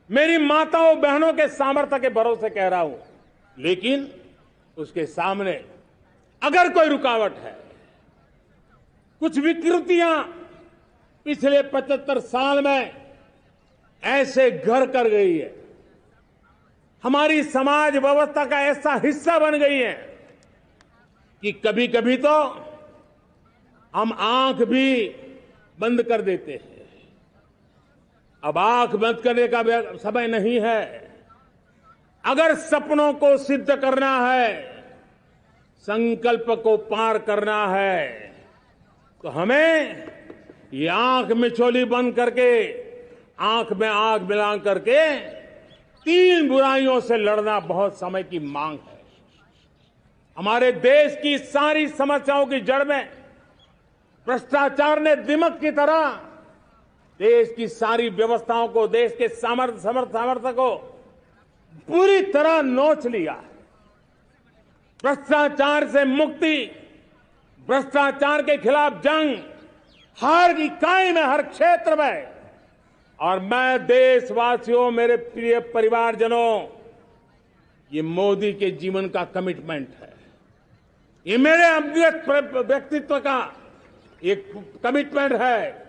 मेरी माताओं बहनों के सामर्थ्य के भरोसे कह रहा हूं, लेकिन उसके सामने अगर कोई रुकावट है, कुछ विकृतियां पिछले 75 साल में ऐसे घर कर गई है, हमारी समाज व्यवस्था का ऐसा हिस्सा बन गई है कि कभी कभी तो हम आंख भी बंद कर देते हैं। अब आंख बंद करने का समय नहीं है। अगर सपनों को सिद्ध करना है, संकल्प को पार करना है, तो हमें ये आंख मिचौली बंद करके, आंख में आंख मिला करके 3 बुराइयों से लड़ना बहुत समय की मांग है। हमारे देश की सारी समस्याओं की जड़ में भ्रष्टाचार ने दिमक की तरह देश की सारी व्यवस्थाओं को, देश के सामर्थ्य को पूरी तरह नोच लिया है। भ्रष्टाचार से मुक्ति, भ्रष्टाचार के खिलाफ जंग हर इकाई में, हर क्षेत्र में। और मैं देशवासियों, मेरे प्रिय परिवारजनों, ये मोदी के जीवन का कमिटमेंट है। ये मेरे अंतर्गत व्यक्तित्व का एक कमिटमेंट है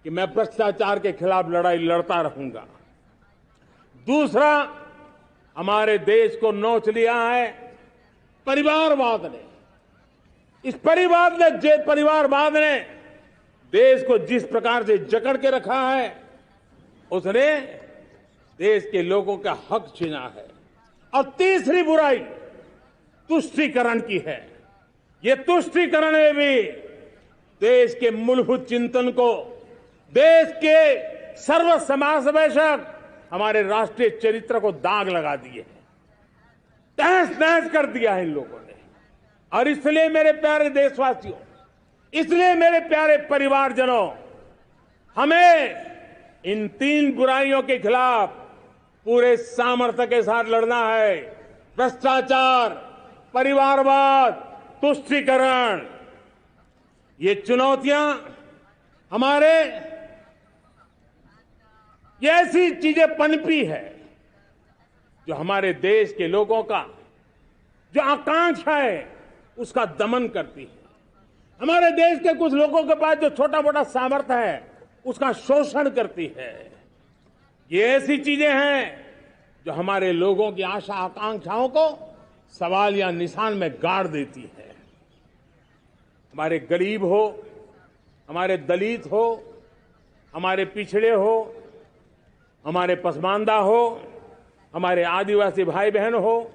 कि मैं भ्रष्टाचार के खिलाफ लड़ाई लड़ता रहूंगा। दूसरा, हमारे देश को नोच लिया है परिवारवाद ने। इस परिवारवाद ने देश को जिस प्रकार से जकड़ के रखा है, उसने देश के लोगों का हक छीना है। और तीसरी बुराई तुष्टीकरण की है। ये तुष्टीकरण में भी देश के मूलभूत चिंतन को, देश के सर्व समावेशक हमारे राष्ट्रीय चरित्र को दाग लगा दिए हैं, तहस नहस कर दिया है इन लोगों ने। और इसलिए मेरे प्यारे देशवासियों, इसलिए मेरे प्यारे परिवारजनों, हमें इन 3 बुराइयों के खिलाफ पूरे सामर्थ्य के साथ लड़ना है। भ्रष्टाचार, परिवारवाद, तुष्टीकरण, ये चुनौतियां हमारे, ये ऐसी चीजें पनपी है जो हमारे देश के लोगों का जो आकांक्षा है उसका दमन करती है। हमारे देश के कुछ लोगों के पास जो छोटा मोटा सामर्थ्य है उसका शोषण करती है। ये ऐसी चीजें हैं जो हमारे लोगों की आशा आकांक्षाओं को सवाल या निशान में गाड़ देती है। हमारे गरीब हो, हमारे दलित हो, हमारे पिछड़े हो, हमारे पसमानदा हो, हमारे आदिवासी भाई बहन हो,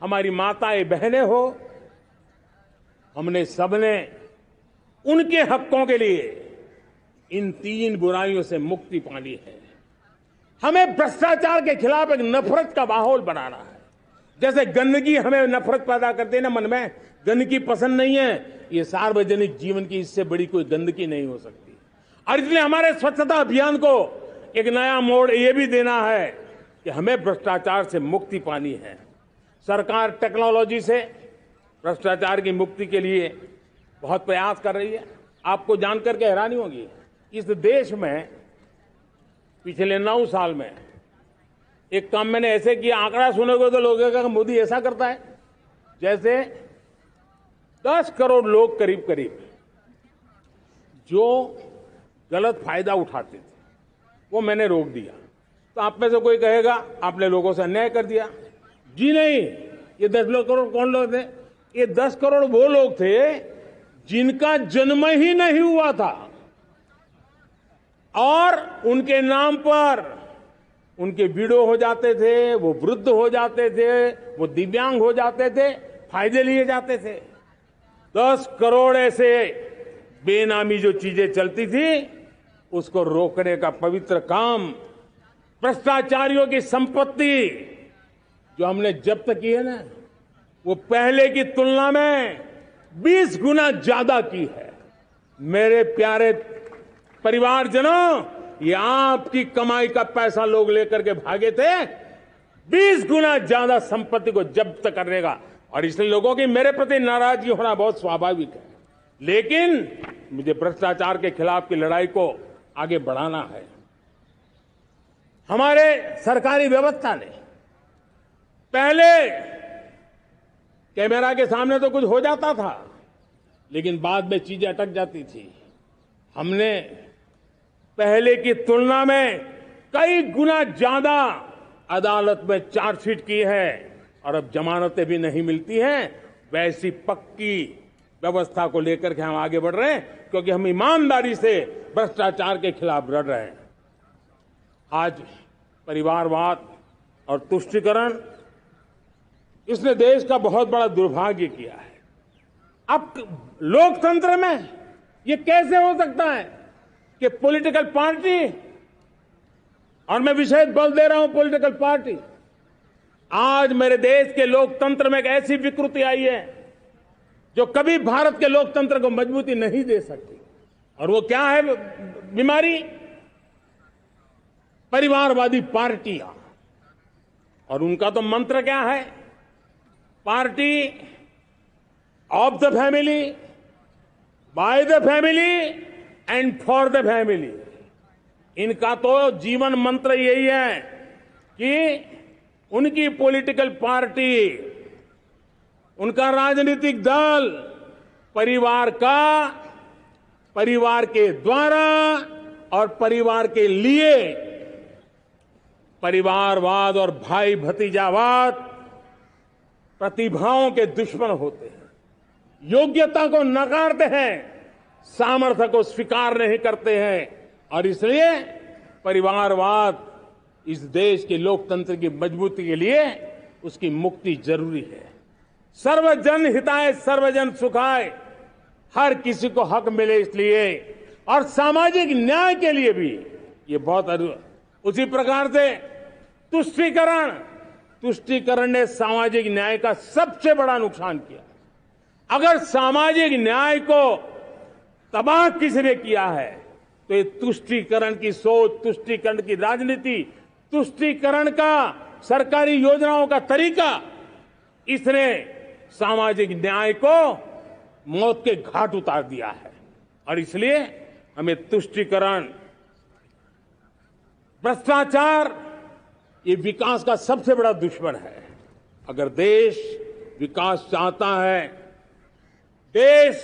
हमारी माताएं बहनें हो, हमने सबने उनके हकों के लिए इन 3 बुराइयों से मुक्ति पानी है। हमें भ्रष्टाचार के खिलाफ एक नफरत का माहौल बनाना है। जैसे गंदगी हमें नफरत पैदा करती है ना मन में, गंदगी पसंद नहीं है, ये सार्वजनिक जीवन की इससे बड़ी कोई गंदगी नहीं हो सकती। और इसलिए हमारे स्वच्छता अभियान को एक नया मोड़ ये भी देना है कि हमें भ्रष्टाचार से मुक्ति पानी है। सरकार टेक्नोलॉजी से भ्रष्टाचार की मुक्ति के लिए बहुत प्रयास कर रही है। आपको जानकर के हैरानी होगी, इस देश में पिछले 9 साल में एक काम मैंने ऐसे किया, आंकड़ा सुनोगे तो लोगों का मोदी ऐसा करता है जैसे 10 करोड़ लोग करीब जो गलत फायदा उठाते थे वो मैंने रोक दिया। तो आप में से कोई कहेगा आपने लोगों से अन्याय कर दिया। जी नहीं, ये 10 करोड़ कौन लोग थे? ये 10 करोड़ वो लोग थे जिनका जन्म ही नहीं हुआ था और उनके नाम पर उनके विडो हो जाते थे, वो वृद्ध हो जाते थे, वो दिव्यांग हो जाते थे, फायदे लिए जाते थे। 10 करोड़ ऐसे बेनामी जो चीजें चलती थी उसको रोकने का पवित्र काम, भ्रष्टाचारियों की संपत्ति जो हमने जब्त की है ना, वो पहले की तुलना में 20 गुना ज्यादा की है। मेरे प्यारे परिवारजनों, ये आपकी कमाई का पैसा लोग लेकर के भागे थे, 20 गुना ज्यादा संपत्ति को जब्त करने का। और इसलिए लोगों की मेरे प्रति नाराजगी होना बहुत स्वाभाविक है, लेकिन मुझे भ्रष्टाचार के खिलाफ की लड़ाई को आगे बढ़ाना है। हमारे सरकारी व्यवस्था ने पहले कैमरा के सामने तो कुछ हो जाता था, लेकिन बाद में चीजें अटक जाती थी। हमने पहले की तुलना में कई गुना ज्यादा अदालत में चार्जशीट की है और अब जमानतें भी नहीं मिलती हैं। वैसी पक्की व्यवस्था को लेकर के हम आगे बढ़ रहे हैं, क्योंकि हम ईमानदारी से भ्रष्टाचार के खिलाफ लड़ रहे हैं। आज परिवारवाद और तुष्टीकरण, इसने देश का बहुत बड़ा दुर्भाग्य किया है। अब लोकतंत्र में ये कैसे हो सकता है कि पॉलिटिकल पार्टी, और मैं विशेष बल दे रहा हूं पॉलिटिकल पार्टी, आज मेरे देश के लोकतंत्र में एक ऐसी विकृति आई है जो कभी भारत के लोकतंत्र को मजबूती नहीं दे सकती। और वो क्या है बीमारी? परिवारवादी पार्टियां। और उनका तो मंत्र क्या है? Party of the family, by the family and for the family. इनका तो जीवन मंत्र यही है कि उनकी पॉलिटिकल पार्टी, उनका राजनीतिक दल परिवार का, परिवार के द्वारा और परिवार के लिए, परिवारवाद और भाई भतीजावाद प्रतिभाओं के दुश्मन होते हैं, योग्यता को नकारते हैं, सामर्थ्य को स्वीकार नहीं करते हैं। और इसलिए परिवारवाद इस देश के लोकतंत्र की मजबूती के लिए उसकी मुक्ति जरूरी है। सर्वजन हिताय सर्वजन सुखाय, हर किसी को हक मिले इसलिए, और सामाजिक न्याय के लिए भी ये बहुत। उसी प्रकार से तुष्टीकरण ने सामाजिक न्याय का सबसे बड़ा नुकसान किया। अगर सामाजिक न्याय को तबाह किसने किया है तो ये तुष्टीकरण की सोच, तुष्टीकरण की राजनीति, तुष्टीकरण का सरकारी योजनाओं का तरीका, इसने सामाजिक न्याय को मौत के घाट उतार दिया है। और इसलिए हमें तुष्टीकरण, भ्रष्टाचार, ये विकास का सबसे बड़ा दुश्मन है। अगर देश विकास चाहता है, देश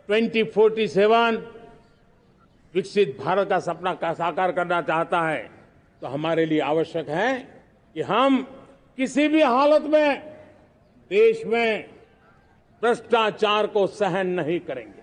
2047 विकसित भारत का सपना का साकार करना चाहता है, तो हमारे लिए आवश्यक है कि हम किसी भी हालत में देश में भ्रष्टाचार को सहन नहीं करेंगे।